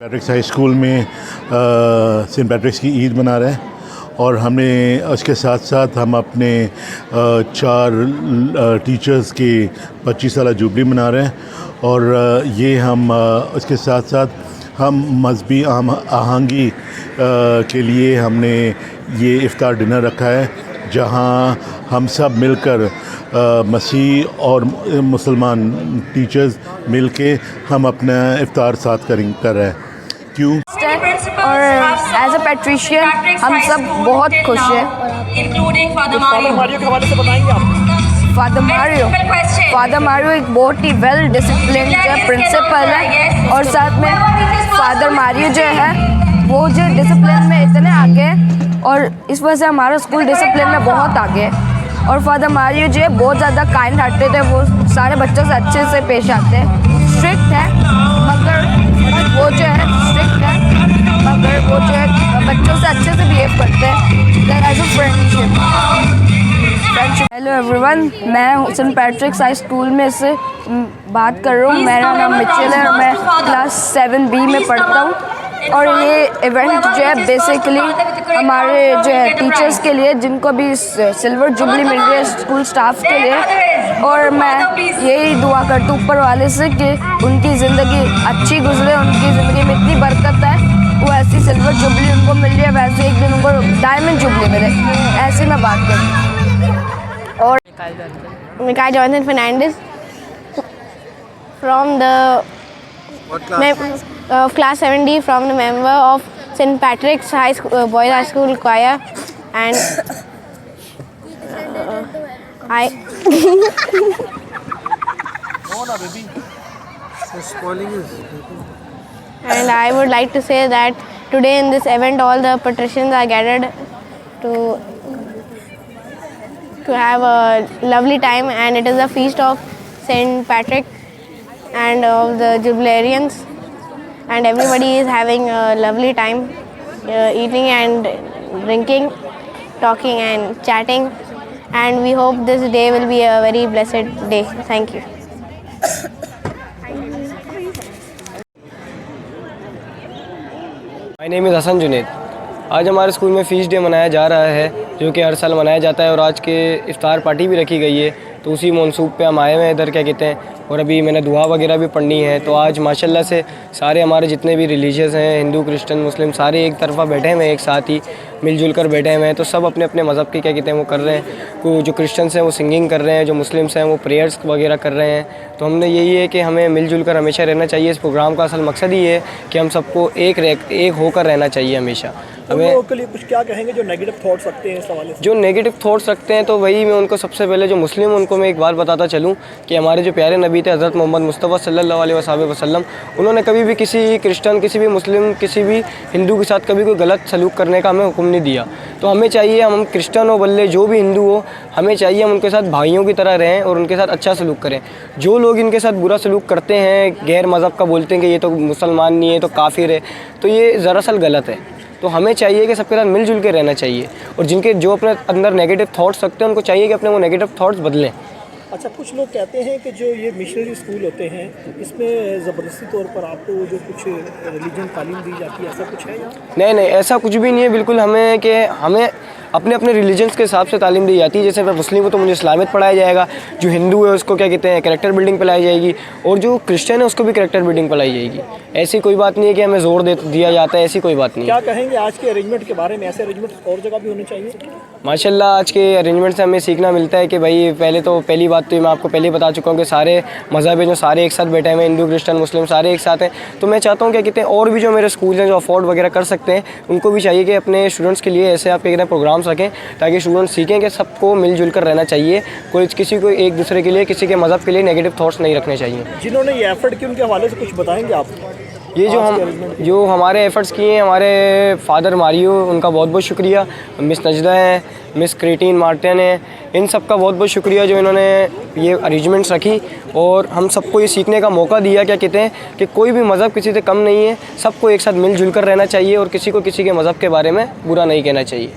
पैट्रिक्स high school में Saint पैट्रिक्स की ईद मना रहे हैं और हमने उसके साथ साथ हम अपने 4 टीचर्स की 25 साला जुबली मना रहे हैं और ये हम उसके साथ साथ हम मजहबी आहंगी के लिए हमने ये इफ्तार डिनर रखा है जहां हम सब मिलकर मसीह और मुसलमान टीचर्स मिलके हम अपना इफ्तार साथ कर रहे हैं। क्यों? और एज अ पैट्रिशियन हम सब बहुत खुश हैं। फादर मारियो के हवाले से बताएंगे आप? फादर मारियो एक बहुत ही वेल डिसिप्लिन प्रिंसिपल है और साथ में फादर मारियो जो है वो जो डिसिप्लिन में इतने आगे हैं और इस वजह से हमारा स्कूल डिसिप्लिन में बहुत आगे है। और फादर मारियो जो है बहुत ज़्यादा काइंड हार्टेड है, वो सारे बच्चों से अच्छे से पेश आते हैं। स्ट्रिक्ट है मगर वो जो है स्ट्रिक्ट है मगर वो जो है बच्चों से अच्छे से बिहेव करते हैं as a friendship. Hello everyone, मैं सेंट पैट्रिक्स हाई स्कूल में से बात कर रहा हूँ। मेरा नाम मिचेल है और मैं क्लास 7B में पढ़ता हूँ। और ये इवेंट जो है बेसिकली हमारे जो है टीचर्स के लिए जिनको भी सिल्वर जुबली मिल रही है स्कूल स्टाफ के लिए। और मैं यही दुआ करता हूँ ऊपर वाले से कि उनकी ज़िंदगी अच्छी गुजरे, उनकी ज़िंदगी में इतनी बरकत है, वो ऐसी सिल्वर जुबली उनको मिल रही है वैसे एक दिन उनको डायमंड जुबली मिले, ऐसे मैं बात करती हूँ। और Mikael Jonathan Fernandez from the class 7D from the member of St. Patrick's High School, Boys High School choir, and I and I would like to say that today in this event all the patricians are gathered to have a lovely time, and it is a feast of St. Patrick and of the Jubilarians, and everybody is having a lovely time eating and drinking, talking and chatting, and we hope this day will be a very blessed day. Thank you. My name is Hassan Junaid. आज हमारे school में fees day मनाया जा रहा है जो कि हर साल मनाया जाता है और आज के इफ्तार पार्टी भी रखी गई है, तो उसी मनसूब पे हम आए हुए हैं इधर क्या कहते हैं। और अभी मैंने दुआ वगैरह भी पढ़नी है, तो आज माशाल्लाह से सारे हमारे जितने भी रिलीजियस हैं, हिंदू क्रिश्चियन मुस्लिम, सारे एक तरफा बैठे हुए हैं, एक साथ ही मिलजुल कर बैठे हुए हैं। तो सब अपने अपने मज़हब के क्या कहते हैं वो कर रहे हैं। जो क्रिश्चियंस हैं वो सिंगिंग कर रहे हैं, जो मुस्लिम्स हैं वो प्रेयर्स वगैरह कर रहे हैं। तो हमने यही है कि हमें मिलजुल कर हमेशा रहना चाहिए। इस प्रोग्राम का असल मकसद ही है कि हम सबको एक होकर रहना चाहिए हमेशा। हमें लोगों के लिए कुछ क्या कहेंगे जो नेगेटिव थॉट्स रखते हैं इस हवाले से? जो नेगेटिव थॉट्स रखते हैं तो वही मैं उनको सबसे पहले जो मुस्लिम उनको मैं एक बात बताता चलूँ कि हमारे जो प्यारे नबी थे हज़रत मोहम्मद मुस्तफ़ा सल्लल्लाहु अलैहि वसल्लम, उन्होंने कभी भी किसी क्रिश्चियन, किसी भी मुस्लिम, किसी भी हिंदू के साथ कभी कोई गलत सलूक करने का हमें हुक्म नहीं दिया। तो हमें चाहिए हम क्रिश्चियन हो बल्ले जो भी हिंदू हो, हमें चाहिए हम उनके साथ भाइयों की तरह रहें और उनके साथ अच्छा सलूक करें। जो लोग इनके साथ बुरा सलूक करते हैं, गैर मज़हब का बोलते हैं कि ये तो मुसलमान नहीं है, तो काफिर है, तो ये दरअसल गलत है। तो हमें चाहिए कि सबके साथ मिलजुल के रहना चाहिए और जिनके जो अपने अंदर नेगेटिव थॉट्स रखते हैं उनको चाहिए कि अपने वो नेगेटिव थॉट्स बदलें। अच्छा, कुछ लोग कहते हैं कि जो ये मिशनरी स्कूल होते हैं इसमें ज़बरदस्ती तौर पर आपको जो कुछ रिलीजन तालीम दी जाती है, ऐसा कुछ है? नहीं, ऐसा कुछ भी नहीं है। बिल्कुल हमें अपने अपने रिलीजन्स के हिसाब से तालीम दी जाती है। जैसे मैं मुस्लिम हूँ तो मुझे इस्लामियत पढ़ाया जाएगा, जो हिंदू है उसको क्या कहते हैं कैरेक्टर बिल्डिंग पढ़ाई जाएगी, और जो क्रिश्चियन है उसको भी कैरेक्टर बिल्डिंग पढ़ाई जाएगी। ऐसी कोई बात नहीं है कि हमें जोर दिया जाता है, ऐसी कोई बात नहीं है। क्या कहेंगे आज के अरेंजमेंट के बारे में? ऐसे अरेंजमेंट और जगह भी होने चाहिए? माशाल्लाह आज के अरेंजमेंट से हमें सीखना मिलता है कि भाई पहली बात तो मैं आपको पहले बता चुका हूँ कि सारे मज़हब हैं जो सारे एक साथ बैठे हुए हैं, हिंदू क्रिश्चियन मुस्लिम सारे एक साथ हैं। तो मैं चाहता हूँ क्या कहते हैं और भी जो मेरे स्कूल हैं जो अफोर्ड वगैरह कर सकते हैं उनको भी चाहिए कि अपने स्टूडेंट्स के लिए ऐसे आप क्या कहते हैं प्रोग्राम्स रखें ताकि स्टूडेंट्स सीखें कि सबको मिलजुल कर रहना चाहिए। कोई किसी को एक दूसरे के लिए, किसी के मज़हब के लिए नेगेटिव थॉट्स नहीं रखने चाहिए। जिन्होंने ये एफर्ट किया उनके हवाले से कुछ बताएंगे आप? ये जो हमारे एफ़र्ट्स किए हैं हमारे फादर मारियो, उनका बहुत बहुत शुक्रिया। मिस नजदा हैं, मिस क्रेटीन मार्टिन हैं, इन सब का बहुत बहुत शुक्रिया जो इन्होंने ये अरेंजमेंट्स रखी और हम सबको ये सीखने का मौका दिया क्या कहते हैं कि कोई भी मज़हब किसी से कम नहीं है, सबको एक साथ मिलजुल कर रहना चाहिए और किसी को किसी के मज़हब के बारे में बुरा नहीं कहना चाहिए।